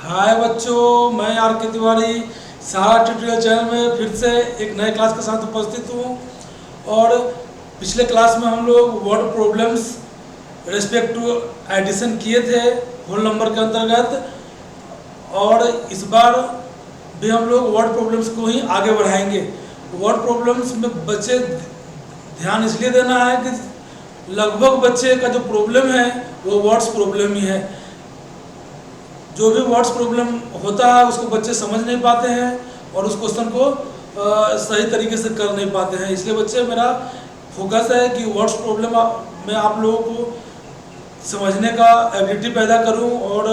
हाय बच्चों, मैं आर के तिवारी सहारा ट्यूटोरियल चैनल में फिर से एक नए क्लास के साथ उपस्थित हूँ। और पिछले क्लास में हम लोग word problems respect to addition किए थे होल नंबर के अंतर्गत, और इस बार भी हम लोग वर्ड प्रॉब्लम्स को ही आगे बढ़ाएंगे। वर्ड प्रॉब्लम्स में बच्चे ध्यान इसलिए देना है कि लगभग बच्चे का जो प्रॉब्लम है वो वर्ड्स प्रॉब्लम ही है। जो भी वर्ड्स प्रॉब्लम होता है उसको बच्चे समझ नहीं पाते हैं और उस क्वेश्चन को सही तरीके से कर नहीं पाते हैं। इसलिए बच्चे, मेरा फोकस है कि वर्ड्स प्रॉब्लम में आप लोगों को समझने का एबिलिटी पैदा करूं और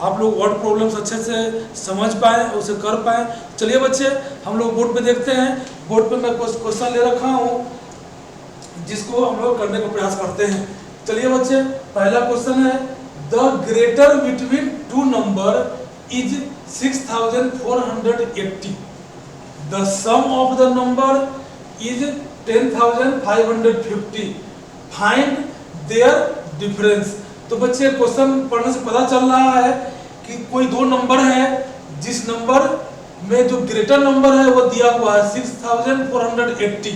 आप लोग वर्ड प्रॉब्लम्स अच्छे से समझ पाएँ, उसे कर पाएँ। चलिए बच्चे, हम लोग बोर्ड पे देखते हैं। बोर्ड पे मैं क्वेश्चन ले रखा हूँ जिसको हम लोग करने का प्रयास करते हैं। चलिए बच्चे, पहला क्वेश्चन है, The greater between two number is 6480. The sum of the number is 10550. Find their difference. तो बच्चे, क्वेश्चन पढ़ने से पता चल रहा है कि कोई दो नंबर है जिस नंबर में जो ग्रेटर नंबर है वो दिया हुआ है 6480,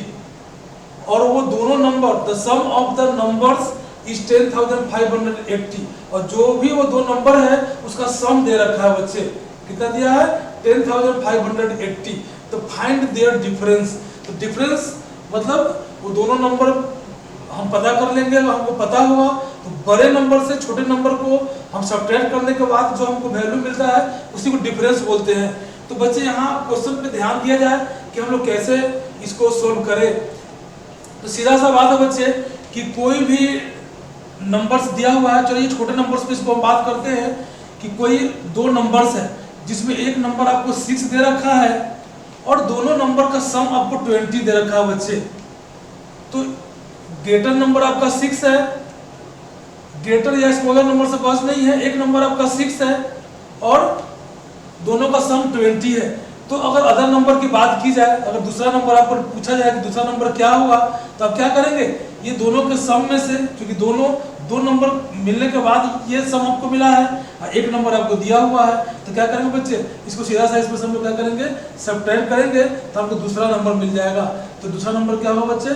और वो दोनों number the sum of the numbers is 10580, और जो भी वो दो नंबर है उसका सम दे रखा है। बच्चे कितना दिया है? 10580। तो फाइंड देयर डिफरेंस। तो डिफरेंस मतलब वो दोनों नंबर हम पता कर लेंगे, हमको पता हुआ तो बड़े नंबर से छोटे नंबर को हम सब्ट्रैक्ट करने के बाद जो हमको वैल्यू मिलता है उसी को डिफरेंस बोलते हैं। तो बच्चे, यहाँ क्वेश्चन पे ध्यान दिया जाए कि हम लोग कैसे इसको सोल्व करें। तो सीधा सा बात है बच्चे कि कोई भी नंबर्स दिया हुआ है। चलिए छोटे नंबर्स पे इसको हम बात करते हैं कि कोई दो नंबर्स है जिसमें एक नंबर आपको 6 दे रखा है और दोनों नंबर का सम आपको 20 दे रखा है। बच्चे, तो ग्रेटर नंबर आपका 6 है, ग्रेटर या स्मॉलर नंबर से बस नहीं है। एक नंबर आपका 6 है और दोनों का सम 20 है। तो अगर अदर नंबर की बात की जाए, अगर दूसरा नंबर आपको पूछा जाए कि दूसरा नंबर क्या होगा, तो आप क्या करेंगे? ये दोनों के सम में से, क्योंकि दोनों दो नंबर मिलने के बाद ये सम आपको मिला है और एक नंबर आपको दिया हुआ है, तो क्या करेंगे बच्चे? इसको सीधा सा इसमें हम लोग क्या करेंगे? सब्ट्रैक्ट करेंगे तो आपको दूसरा नंबर मिल जाएगा। तो दूसरा नंबर क्या होगा बच्चे?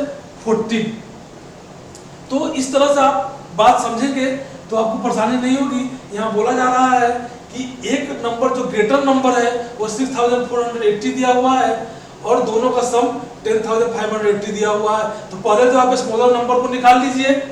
14। तो इस तरह से आप बात समझेंगे तो आपको परेशानी नहीं होगी। यहाँ बोला जा रहा है कि एक नंबर जो ग्रेटर नंबर है वो 6480 दिया हुआ है और दोनों का सम 10580 दिया हुआ है। तो पहले तो आप स्मॉलर नंबर को निकाल लीजिए।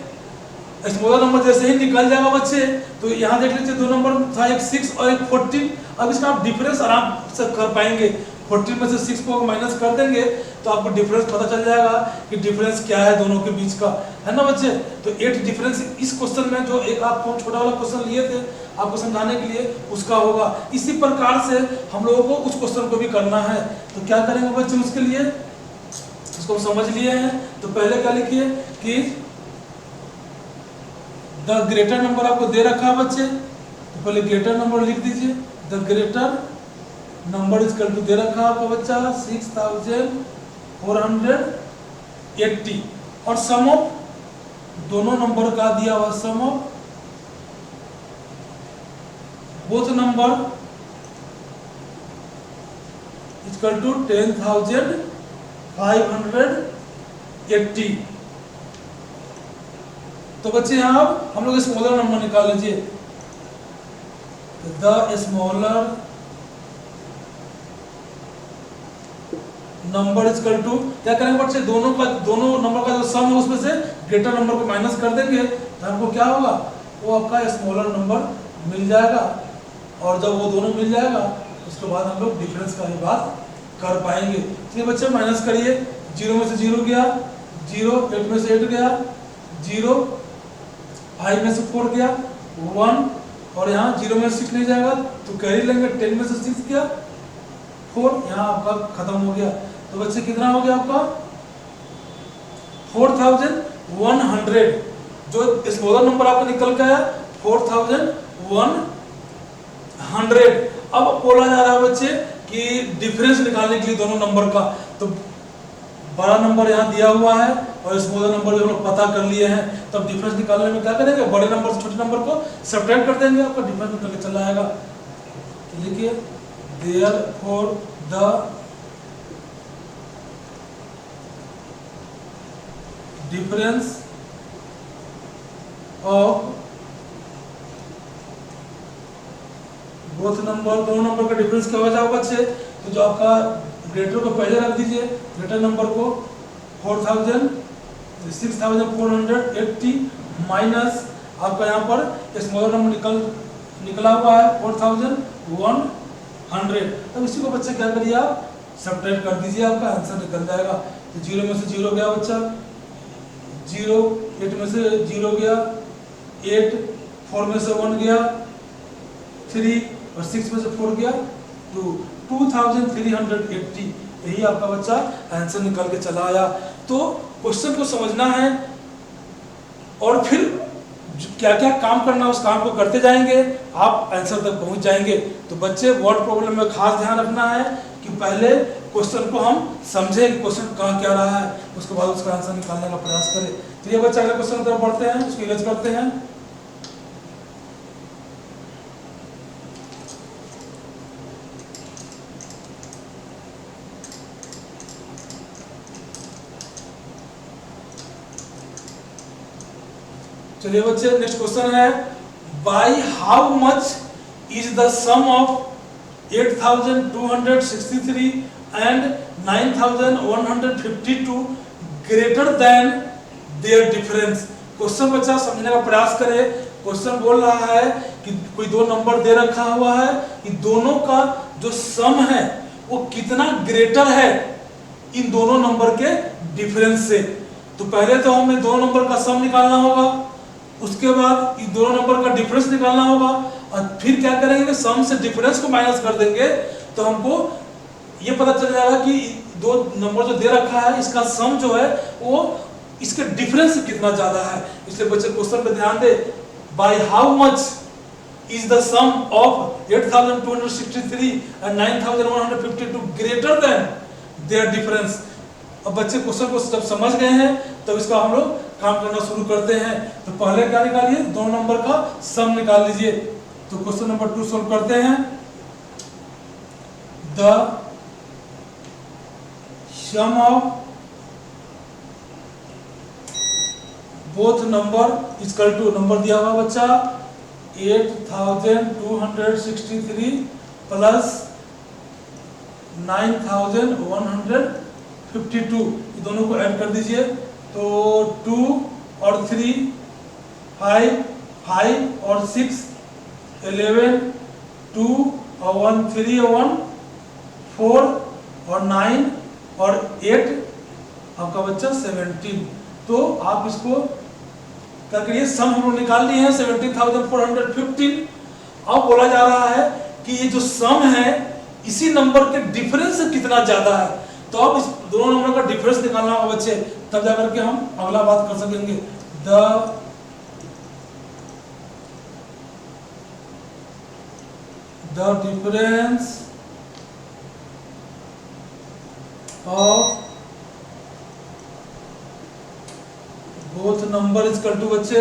स्मॉलर नंबर जैसे ही निकल जाएगा बच्चे, तो यहाँ देख लीजिए दो नंबर था, एक 6 और एक 14। अब इसका आप डिफरेंस आराम से कर पाएंगे। 14 में से 6 को माइनस कर देंगे तो आपको डिफरेंस पता चल जाएगा कि डिफरेंस क्या है दोनों के बीच का, है ना बच्चे? तो 8 डिफरेंस इस क्वेश्चन में जो एक आपको छोटा वाला क्वेश्चन लिए थे आपको समझाने के लिए, उसका होगा। इसी प्रकार से हम लोगों को उस क्वेश्चन को भी करना है। तो क्या करेंगे बच्चे उसके लिए? उसको समझ लिए हैं तो पहले क्या लिखिए कि द ग्रेटर नंबर आपको दे रखा है बच्चे, तो पहले ग्रेटर नंबर लिख दीजिए। The greater number equal to दे रखा है आपको बच्चा 6480, और सम ऑफ दोनों नंबर का दिया हुआ sum of both number equal to 10580। तो बच्चे यहाँ हम लोग स्मॉलर नंबर निकाल लीजिए। The smaller number equal to क्या करेंगे बच्चे? दोनों नंबर का जो सम है उसमें से ग्रेटर नंबर को माइनस कर देंगे तो हमको क्या होगा? वो आपका स्मॉलर नंबर मिल जाएगा। और जब वो दोनों मिल जाएगा उसके बाद हम लोग डिफरेंस का ही बात कर पाएंगे। चलिए बच्चे, माइनस करिए। 0 में से 0 गया, 0, 8 में से 8 गया, 0, 5 में से 4 गया, 1, और यहाँ 0 में से 6 नहीं जाएगा तो कैरी लेंगे। 10 में से 6 गया, 4, यहाँ आपका खत्म हो गया। तो बच्चे कितना हो गया आपका? 4100। जो स्मॉलर नंबर आपका निकल के आया 4100। अब बोला जा रहा है बच्चे कि डिफरेंस निकालने के लिए दोनों नंबर का, तो बड़ा नंबर यहाँ दिया हुआ है और स्मॉलर नंबर जो हम लोग पता कर लिए हैं, तब डिफरेंस निकालने में क्या करेंगे? बड़े नंबर से छोटे नंबर को सब्ट्रैक्ट कर देंगे, आपका डिफरेंस निकल के चला आएगा। लिखिए therefore the difference of both number, दोनों नंबर का डिफरेंस क्या हो जाएगा बच्चे? तो जो आपका ग्रेटर को पहले रख दीजिए, ग्रेटर नंबर को 6480 माइनस आपका यहाँ पर स्मॉलर नंबर निकला हुआ है 4100। अब इसी को बच्चे क्या करिए आप सब्ट्रैक्ट कर दीजिए, आपका आंसर निकल जाएगा। तो 0 में से 0 गया बच्चा 0, 8 में से 0 गया 8, 4 में से 1 गया 3 और 6 में से 4 गया 2, 2380। यही आपका बच्चा आंसर निकल के चला आया। तो क्वेश्चन को समझना है और फिर क्या क्या काम करना है उस काम को करते जाएंगे, आप आंसर तक पहुंच जाएंगे। तो बच्चे वर्ड प्रॉब्लम में खास ध्यान रखना है कि पहले क्वेश्चन को हम समझे कि क्वेश्चन कहाँ क्या रहा है, उसके बाद उसका आंसर निकालने का प्रयास करें। तो ये बच्चे अगले क्वेश्चन की तरफ बढ़ते हैं, उसको इरेज करते हैं। चलिए बच्चे नेक्स्ट क्वेश्चन है, by how much is the sum of 8263 and 9152 greater than their difference. Question बच्चा समझने का प्रयास करें। क्वेश्चन बोल रहा है कि कोई दो नंबर दे रखा हुआ है कि दोनों का जो सम है वो कितना ग्रेटर है इन दोनों नंबर के डिफरेंस से। तो पहले तो हमें दोनों नंबर का सम निकालना होगा, उसके बाद इन दोनों नंबर का डिफरेंस निकालना होगा और फिर क्या करेंगे कि सम से डिफरेंस को माइनस कर देंगे तो हमको ये पता चल जाएगा कि दो नंबर जो दे रखा है इसका सम जो है वो इसके डिफरेंस से कितना ज्यादा है। इसलिए बच्चे क्वेश्चन पे ध्यान दे, by how much is the sum of 8263 and 9152 greater than their difference. अब बच्चे क्वेश्चन को जब समझ गए हैं तब इसका हम लोग काम करना शुरू करते हैं। तो पहले क्या निकालिए, दोनों नंबर का सम निकाल लीजिए। तो क्वेश्चन नंबर 2 सोल्व करते हैं। The sum of both number equal to, number दिया हुआ बच्चा 8263 प्लस 9152, ये दोनों को ऐड कर दीजिए। तो 2 और 3 5, 5 और 6 11, 2 और 1 3 और 1 4 और 9 और 8 आपका बच्चा 17। तो आप इसको क्या करिए, सम हम लोग निकाल लिए हैं 17,415। अब बोला जा रहा है कि ये जो सम है इसी नंबर के डिफरेंस से कितना ज्यादा है। तो अब इस दोनों नंबर का डिफरेंस निकालना होगा बच्चे, तब जाकर के हम अगला बात कर सकेंगे। The difference of both number is equal to बच्चे,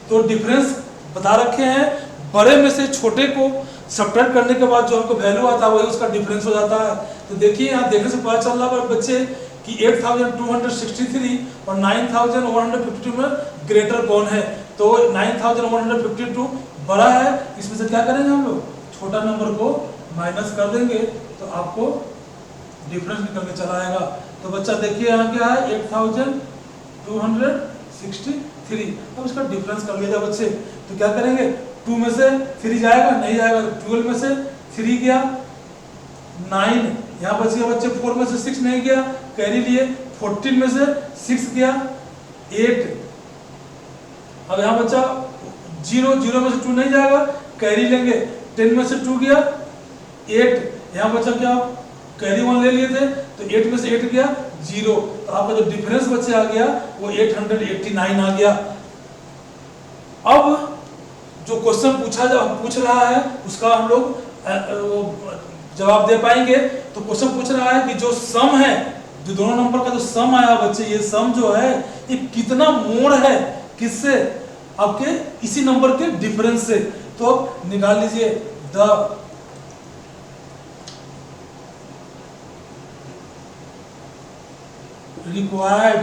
तो डिफरेंस बता रखे हैं, बड़े में से छोटे को सब्ट्रैक्ट करने के बाद जो हमको वैल्यू आता है वही उसका डिफरेंस हो जाता है। तो देखिए यहाँ देखने से पता चल रहा है बच्चे कि 8263 और 9152 में ग्रेटर कौन है। तो 9152 बड़ा है, इसमें से क्या करेंगे हम लोग, छोटा नंबर को माइनस कर देंगे तो आपको डिफरेंस निकल के चला आएगा। तो बच्चा देखिए यहाँ क्या है 8263। अब इसका डिफरेंस कर लिया बच्चे, तो क्या करेंगे 2 में से 3 जाएगा, नहीं जाएगा, तो 12 में से 3 गया 9, यहाँ बच गया बच्चे 4 में से 6 नहीं गया, कैरी लिए 14 में से 6 गया 8। अब यहाँ बच्चा 0 में से 2 नहीं जाएगा, कैरी लेंगे 10 में से 2 गया 8, यहाँ बच्चा क्या कैरी 1 ले लिए थे तो 8 में से 8 गया 0। तो आपका जो डिफरेंस बच्चे आ गया वो 889 आ गया। अब जो क्वेश्चन पूछ रहा है उसका हम लोग जवाब दे पाएंगे। तो क्वेश्चन पूछ रहा है कि जो सम है, जो दोनों नंबर का जो सम आया बच्चे, ये सम जो है ये कितना मोड़ है किससे, आपके इसी नंबर के डिफरेंस से। तो अब निकाल लीजिए the required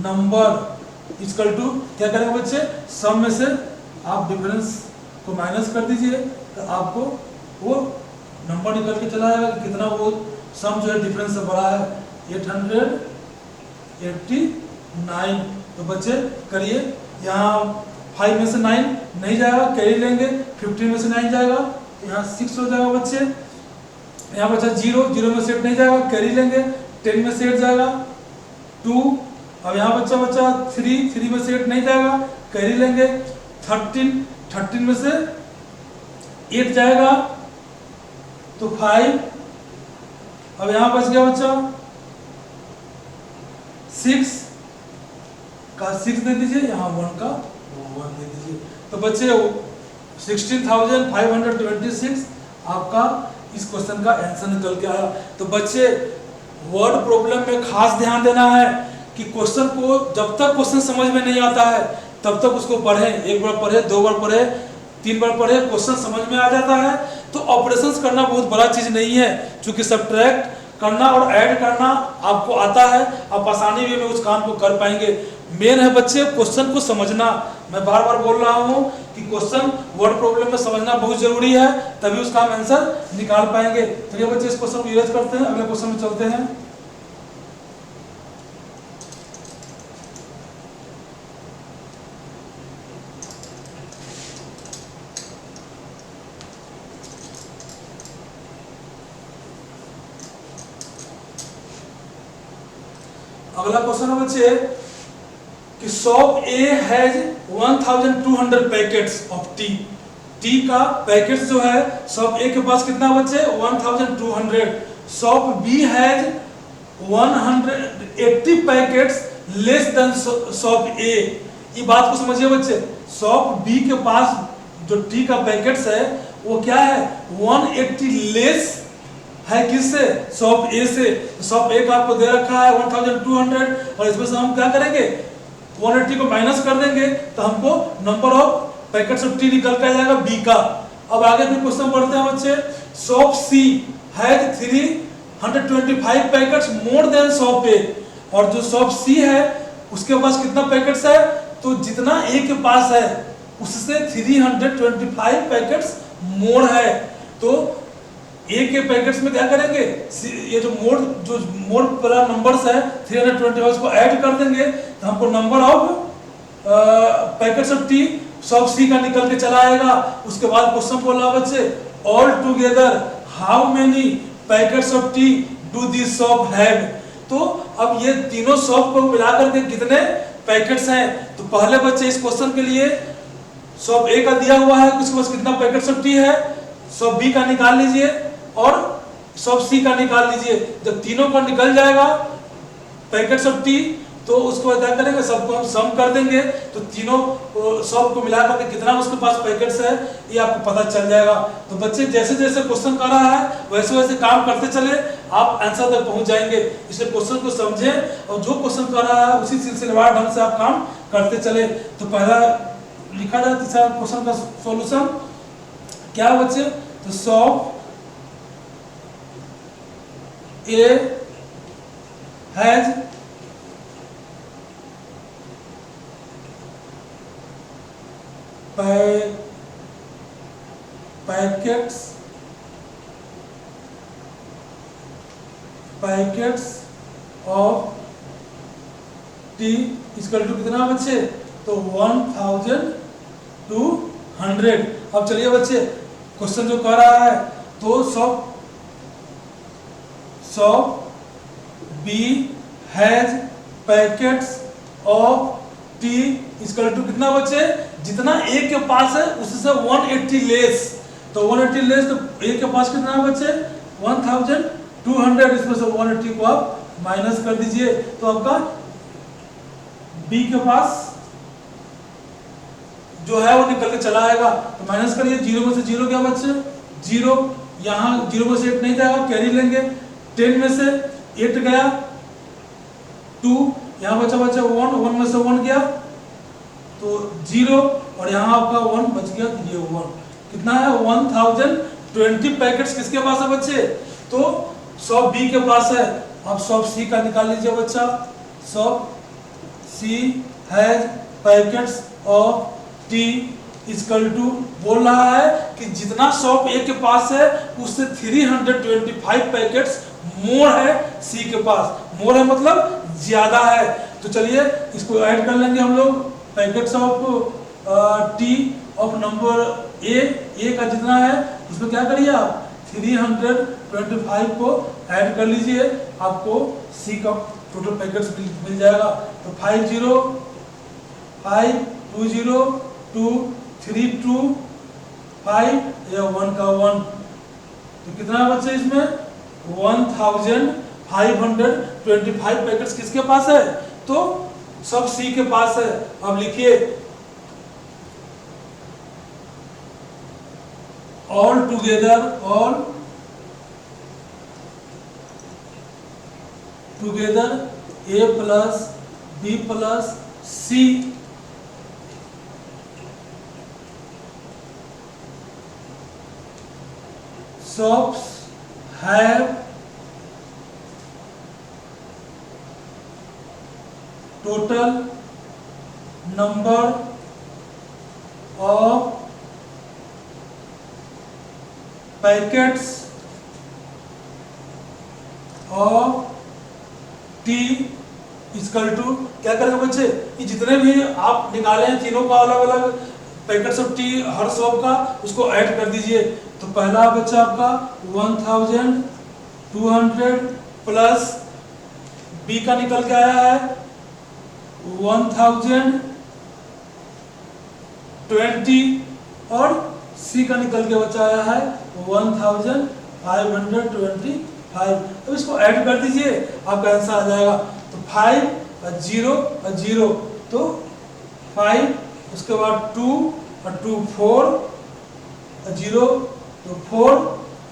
number equal to क्या करेंगे बच्चे, सम में से आप डिफरेंस को माइनस कर दीजिए तो आपको वो नंबर निकल के चला आएगा कि कितना वो सम जो है डिफरेंस से बड़ा है, 889। तो बच्चे करिए, यहाँ 5 में से 9 नहीं जाएगा, कैरी लेंगे, 15 में से 9 जाएगा, यहाँ 6 हो जाएगा बच्चे, यहाँ बचा 0, 0 में से 8 नहीं जाएगा, कैरी लेंगे, 10 में से 8 जाएगा, 2, अब यहाँ बच्चा 3, 3 में से 8 नहीं जाएगा, कैरी लेंगे, 13, 13 में से 8 जाएगा तो 5, अब यहाँ बच गया बच्चा 6 का 6 दे दीजिए, यहाँ 1 का 1 दे दीजिए। तो बच्चे 16,526 आपका इस क्वेश्चन का आंसर निकल के आया। तो बच्चे वर्ड प्रॉब्लम में खास ध्यान देना है कि क्वेश्चन को जब तक क्वेश्चन समझ में नहीं आता है तब तक उसको पढ़ें, 1 बार पढ़े, 2 बार पढ़े, 3 बार पढ़े, क्वेश्चन समझ में आ जाता है तो ऑपरेशंस करना बहुत बड़ा चीज नहीं है, क्योंकि सब्ट्रैक्ट करना और ऐड करना आपको आता है, आप आसानी में उस काम को कर पाएंगे। मेन है बच्चे क्वेश्चन को समझना। मैं बार बार बोल रहा हूँ कि क्वेश्चन वर्ड प्रॉब्लम में समझना बहुत जरूरी है, तभी उसका हम आंसर निकाल पाएंगे। चलिए बच्चे इस क्वेश्चन को इरेज करते हैं, अगले क्वेश्चन में चलते हैं। अगला क्वेश्चन है बच्चे कि shop A has 1200 packets of tea. Tea का पैकेट्स जो है शॉप ए के पास कितना बच्चे 1200। Shop B has 180 packets less than shop A. ये बात को समझिए बच्चे, शॉप बी के पास जो टी का पैकेट्स है वो क्या है 180 लेस है किससे, शॉप ए से। शॉप ए का आपको दे रखा है 1200 और इसमें से हम क्या करेंगे 180 को माइनस कर देंगे तो हमको number of packets of T निकल के आ जाएगा बी का। अब आगे फिर क्वेश्चन पढ़ते हैं बच्चे। Shop C has 325 packets more than shop A. और जो शॉप सी है उसके पास कितना पैकेट्स है, तो जितना ए के पास है उससे 325 पैकेट्स मोर है। तो ए के पैकेट्स में क्या करेंगे, ये जो मोड वाला नंबर्स है 325 को ऐड कर देंगे तो हमको number of packets of tea shop C का निकल के चला आएगा। उसके बाद क्वेश्चन बोला बच्चे all together how many packets of T do this shop have. तो अब ये तीनों शॉप को मिलाकर के कितने पैकेट्स हैं, तो पहले बच्चे इस क्वेश्चन के लिए शॉप ए का दिया हुआ है उसके पास कितना पैकेट्स ऑफ टी है, शॉप बी का निकाल लीजिए और शॉप सी का निकाल लीजिए। जब तीनों का निकल जाएगा पैकेट्स ऑफ टी तो उसको क्या करेंगे सबको हम सम कर देंगे तो तीनों शॉप को मिलाकर के कितना उसके पास पैकेट्स है ये आपको पता चल जाएगा। तो बच्चे जैसे जैसे क्वेश्चन कर रहा है वैसे वैसे काम करते चले, आप आंसर तक पहुंच जाएंगे। इसलिए क्वेश्चन को समझें और जो क्वेश्चन कर रहा है उसी सिलसिलेवार ढंग से आप काम करते चले। तो पहला लिखा जाए तीसरा क्वेश्चन का सॉल्यूशन क्या है बच्चे, तो shop A has packets of tea equal to कितना बच्चे, तो 1200। अब चलिए बच्चे क्वेश्चन जो कर रहा है तो shop B has packets of tea equal to कितना बच्चे, जितना ए के पास है उससे 180 लेस। तो 180 लेस तो ए के पास कितना है बच्चे 1200, इसमें से 180 को आप माइनस कर दीजिए तो आपका बी के पास जो है वो निकल के चला आएगा। तो माइनस करिए, 0 में से 0 क्या बच्चे 0, यहाँ 0 में से 8 नहीं जाएगा, कैरी लेंगे, 10 में से 8 गया 2, यहाँ बचा 1 में से 1 गया तो 0 और यहाँ आपका 1 बच गया तो ये 1 कितना है 1020 पैकेट्स किसके पास है बच्चे, तो शॉप बी के पास है। अब सब सी का निकाल लीजिए बच्चा। सब C has packets of tea equal to बोल रहा है कि जितना शॉप ए के पास है उससे 325 पैकेट्स मोर है सी के पास। मोर है मतलब ज्यादा है। तो चलिए इसको ऐड कर लेंगे हम लोग। Packets of T of number A का जितना है उसमें क्या करिए आप 325 को ऐड कर लीजिए, आपको सी का टोटल पैकेट्स मिल जाएगा। तो 50 5 20 2 3 2 5 या 1 का 1, तो कितना बचे इसमें 1525 पैकेट्स किसके पास है? तो सब सी के पास है। अब लिखिए all together A plus B plus C shops have total number of packets of tea equal to क्या करेंगे बच्चे, ये जितने भी आप निकाले हैं तीनों का अलग अलग packets of T her shop का, उसको ऐड कर दीजिए। तो पहला बच्चा आपका 1200 प्लस बी का निकल के आया है 1020 और सी का निकल के बच्चा आया है 1525। तो इसको ऐड कर दीजिए, आपका आंसर आ जाएगा। तो 5 0 0 तो 5, उसके बाद 2 और 2 4 0 तो 4।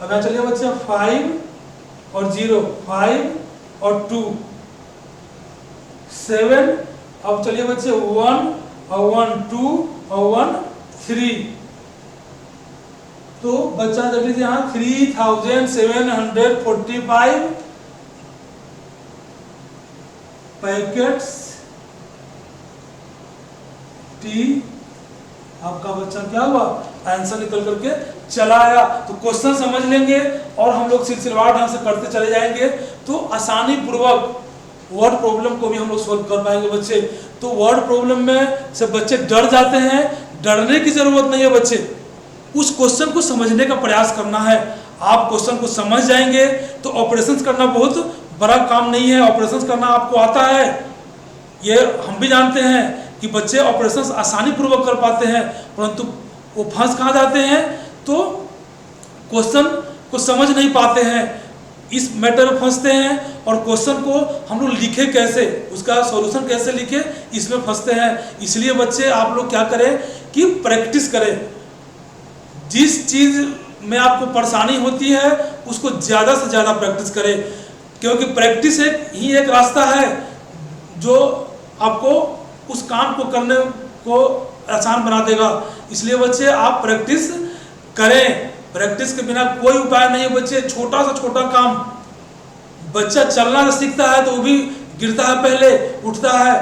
अब चलिए बच्चे 5 और 0 5 और 2 7। अब चलिए बच्चे 1 और 1 2 और 1 3। तो बच्चा देख लीजिए यहाँ 3745 पैकेट्स टी आपका बच्चा क्या हुआ, आंसर निकल करके चला आया। तो क्वेश्चन समझ लेंगे और हम लोग सिलसिलेवार ढंग से करते चले जाएंगे तो आसानी पूर्वक वर्ड प्रॉब्लम को भी हम लोग सोल्व कर पाएंगे बच्चे। तो वर्ड प्रॉब्लम में से बच्चे डर जाते हैं, डरने की जरूरत नहीं है बच्चे, उस क्वेश्चन को समझने का प्रयास करना है। आप क्वेश्चन को समझ जाएंगे तो ऑपरेशंस करना बहुत बड़ा काम नहीं है। ऑपरेशंस करना आपको आता है, ये हम भी जानते हैं कि बच्चे ऑपरेशंस आसानी पूर्वक कर पाते हैं, परंतु वो फंस कहाँ जाते हैं तो क्वेश्चन को समझ नहीं पाते हैं, इस मैटर में फंसते हैं। और क्वेश्चन को हम लोग लिखे कैसे, उसका सॉल्यूशन कैसे लिखे, इसमें फंसते हैं। इसलिए बच्चे आप लोग क्या करें कि प्रैक्टिस करें। जिस चीज़ में आपको परेशानी होती है उसको ज़्यादा से ज़्यादा प्रैक्टिस करें, क्योंकि प्रैक्टिस ही एक रास्ता है जो आपको उस काम को करने को आसान बना देगा। इसलिए बच्चे आप प्रैक्टिस करें, प्रैक्टिस के बिना कोई उपाय नहीं है बच्चे। छोटा से छोटा काम, बच्चा चलना सीखता है तो वो भी गिरता है, पहले उठता है,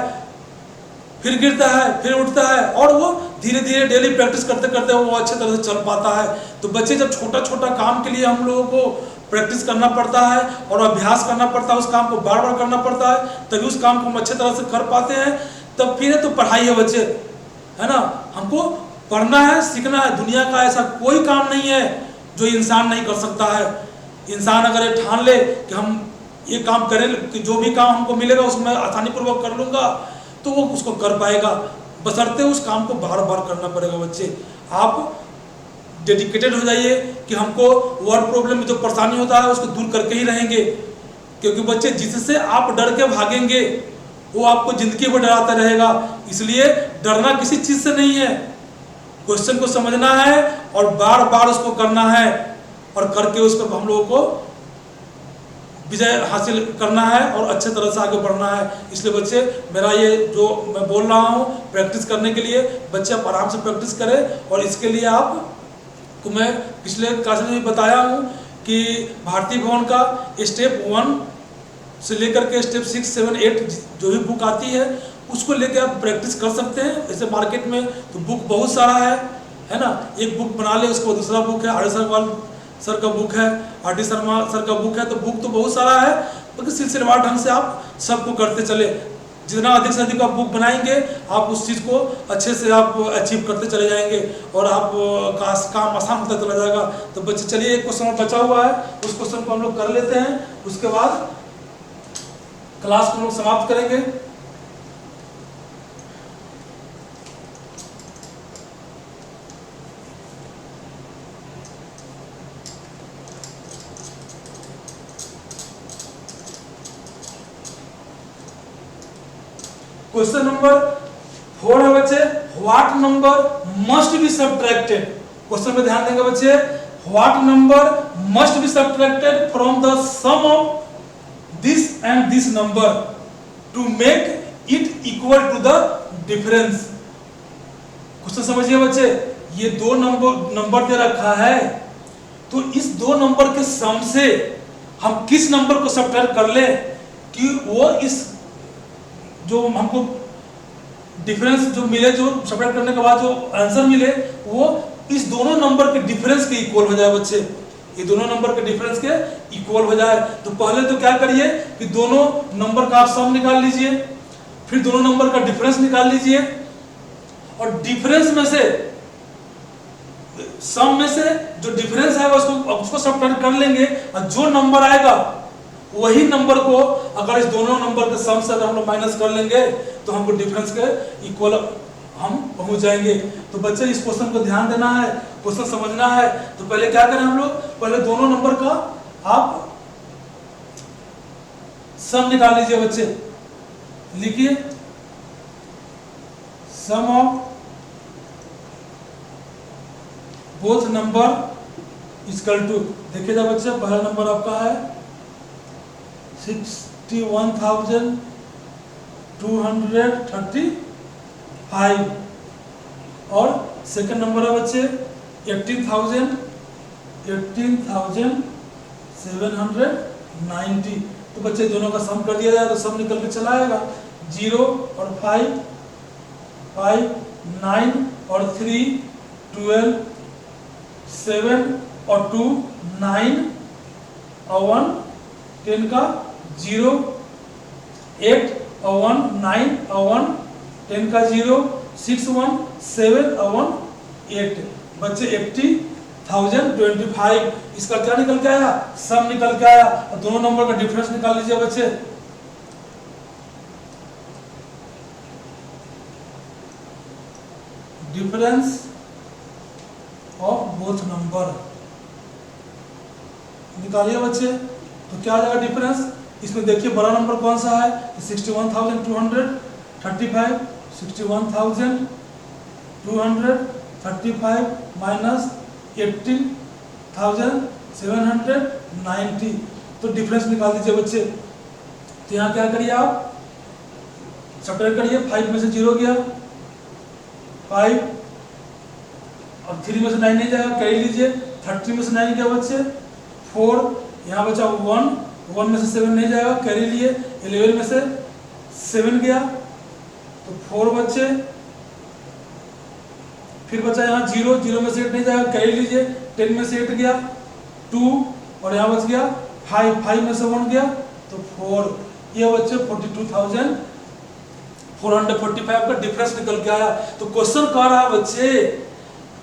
फिर गिरता है, फिर उठता है, और वो धीरे धीरे डेली प्रैक्टिस करते करते वो अच्छे तरह से चल पाता है। तो बच्चे जब छोटा छोटा काम के लिए हम लोगों को प्रैक्टिस करना पड़ता है और अभ्यास करना पड़ता है, उस काम को बार बार करना पड़ता है, तभी उस काम को हम अच्छे तरह से कर पाते हैं। तब फिर तो पढ़ाई है बच्चे, है ना, हमको पढ़ना है, सीखना है। दुनिया का ऐसा कोई काम नहीं है जो इंसान नहीं कर सकता है। इंसान अगर ये ठान ले कि हम ये काम करें, कि जो भी काम हमको मिलेगा उसको मैं आसानी पूर्वक कर लूँगा, तो वो उसको कर पाएगा, बशर्ते उस काम को बार बार करना पड़ेगा। बच्चे आप डेडिकेटेड हो जाइए कि हमको वर्ड प्रॉब्लम में जो परेशानी होता है उसको दूर करके ही रहेंगे, क्योंकि बच्चे जिससे आप डर के भागेंगे वो आपको जिंदगी भर डराता रहेगा। इसलिए डरना किसी चीज़ से नहीं है, क्वेश्चन को समझना है और बार बार उसको करना है, और करके उस पर हम लोगों को विजय हासिल करना है और अच्छे तरह से आगे बढ़ना है। इसलिए बच्चे मेरा ये जो मैं बोल रहा हूँ प्रैक्टिस करने के लिए, बच्चे आप आराम से प्रैक्टिस करें। और इसके लिए आपको मैं पिछले क्लास में भी बताया हूँ कि भारतीय भवन का स्टेप 1 से लेकर के स्टेप 6, 7, 8 जो भी बुक आती है उसको लेके आप प्रैक्टिस कर सकते हैं। जैसे मार्केट में तो बुक बहुत सारा है ना, एक बुक बना ले उसको दूसरा बुक है, आर सर का बुक है, आर डी शर्मा सर का बुक है, तो बुक तो बहुत सारा है, लेकिन सिलसिलेवार ढंग से आप सबको करते चले। जितना अधिक से अधिक आप बुक बनाएंगे आप उस चीज़ को अच्छे से आप अचीव करते चले जाएंगे और आप काम आसान होता चला जाएगा। तो बच्चे चलिए एक क्वेश्चन बचा हुआ है, उस क्वेश्चन को हम लोग कर लेते हैं, उसके बाद क्लास को हम लोग समाप्त करेंगे। क्वेश्चन नंबर 4 है बच्चे, what number must be subtracted. Question में ध्यान देंगे बच्चे, what number must be subtracted from the sum of this and this number to make it equal to the difference. Question समझिए बच्चे, ये दो नंबर दे रखा है, तो इस दो नंबर के सम से हम किस नंबर को सब्ट्रैक्ट कर ले कि वो इस जो हमको डिफरेंस जो मिले, जो सब्ट्रैक्ट करने के बाद जो आंसर मिले वो इस दोनों नंबर के डिफरेंस के इक्वल हो जाए बच्चे, ये दोनों नंबर के डिफरेंस के इक्वल हो जाए। तो पहले तो क्या करिए कि दोनों नंबर का आप सम निकाल लीजिए, फिर दोनों नंबर का डिफरेंस निकाल लीजिए और डिफरेंस में से सम में से जो डिफरेंस है उसको सब्ट्रैक्ट कर लेंगे और जो नंबर आएगा वही नंबर को अगर इस दोनों नंबर के सम से हम लोग माइनस कर लेंगे तो हमको डिफरेंस के इक्वल हम पहुंच जाएंगे। तो बच्चे इस क्वेश्चन को ध्यान देना है, क्वेश्चन समझना है। तो पहले क्या करें हम लोग, पहले दोनों नंबर का आप सम निकाल लीजिए बच्चे, लिखिए sum of both number equal to, देखिएगा बच्चे पहला नंबर आपका है 61,235 और सेकंड नंबर है बच्चे 18,790। तो बच्चे दोनों का सम कर दिया जाए तो सम निकल के चला आएगा 0 और 5, 5, 9 और 3, 12, 7 और 2, 9 और 1, 10 का 0, 8 और 1, 9 और 1, 10 का 0, 6, 1, 7 और 1, 8। बच्चे 80,025 इसका क्या निकल के आया, सम निकल के आया। और दोनों नंबर का डिफरेंस निकाल लीजिए बच्चे, डिफरेंस ऑफ बोथ नंबर निकालिए बच्चे। तो क्या आ जाएगा डिफरेंस, इसमें देखिए बड़ा नंबर कौन सा है 61,235, 61,235 माइनस 18,790, तो डिफरेंस निकाल दीजिए बच्चे। तो यहाँ क्या करिए आप सब्ट्रैक्ट करिए, 5 में से 0 गया 5 और 3 में से 9 नहीं जाएगा, कैरी लीजिए, 30 में से 9 गया बच्चे 4, यहाँ बचा 1 में से 7 नहीं जाएगा, कैरी लिए, 11 में से 7 गया तो 4 बच्चे, फिर बचा यहाँ 0 में से 8 नहीं जाएगा, कैरी लीजिए, 10 में से 8 गया 2 और यहाँ बच गया 5 में से 1 गया तो 4, ये बच्चे 42,445 का डिफरेंस निकल के आया। तो क्वेश्चन कह रहा है बच्चे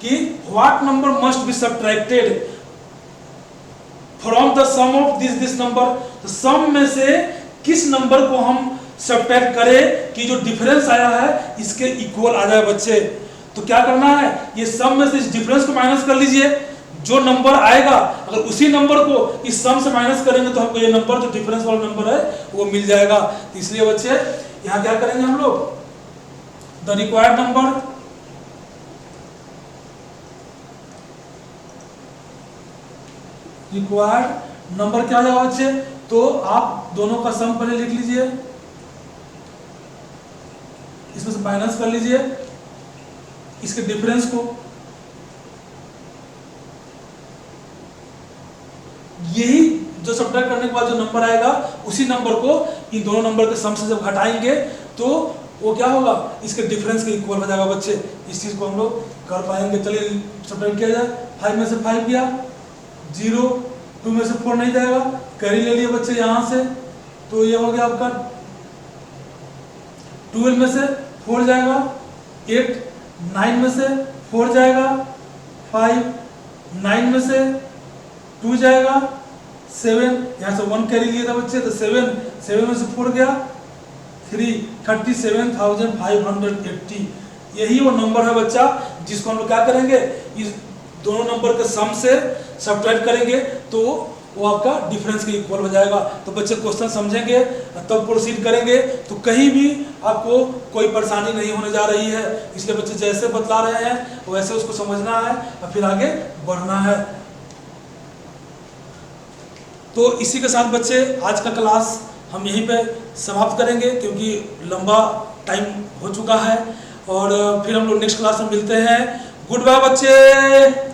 कि what number must be subtracted from the sum of this number. तो सम में से किस नंबर को हम सब्ट्रैक्ट करें कि जो डिफरेंस आया है इसके इक्वल आ जाए बच्चे। तो क्या करना है, ये सम में से इस डिफरेंस को माइनस कर लीजिए, जो नंबर आएगा अगर उसी नंबर को इस सम से माइनस करेंगे तो हमको ये नंबर जो डिफरेंस वाला नंबर है वो मिल जाएगा। तो इसलिए बच्चे यहाँ क्या करेंगे हम लोग, द रिक्वायर्ड नंबर क्या जाएगा बच्चे, तो आप दोनों का सम पहले लिख लीजिए, इसमें से माइनस कर लीजिए इसके डिफरेंस को, यही जो सब्ट्रैक्ट करने के बाद जो नंबर आएगा उसी नंबर को इन दोनों नंबर के सम से जब घटाएंगे तो वो क्या होगा, इसके डिफरेंस के इक्वल हो जाएगा बच्चे। इस चीज़ को हम लोग कर पाएंगे। चलिए सब्ट्रैक्ट किया जाए, 5 में से 5 गया, 0, 2 में से 4 नहीं जाएगा, कैरी ले लिए बच्चे यहाँ से, तो ये हो गया आपका 12 में से 4 जाएगा, 8, 9 में से 4 जाएगा, 5, 9 में से 2 जाएगा, 7, यहाँ से 1 कैरी लिया था बच्चे, तो 7 में से 4 गया, 3, 37,580। यही वो नंबर है बच्चा जिसको हम लोग क्या करेंगे, इस दोनों नंबर के सम से सब्ट्रैक्ट करेंगे तो वो आपका डिफरेंस के इक्वल हो जाएगा। तो बच्चे क्वेश्चन समझेंगे तब प्रोसीड करेंगे, तो कहीं भी आपको कोई परेशानी नहीं होने जा रही है। इसलिए बच्चे जैसे बतला रहे हैं वैसे उसको समझना है और फिर आगे बढ़ना है। तो इसी के साथ बच्चे आज का क्लास हम यहीं पे समाप्त करेंगे, क्योंकि लंबा टाइम हो चुका है, और फिर हम लोग नेक्स्ट क्लास में मिलते हैं। गुड बाय बच्चे।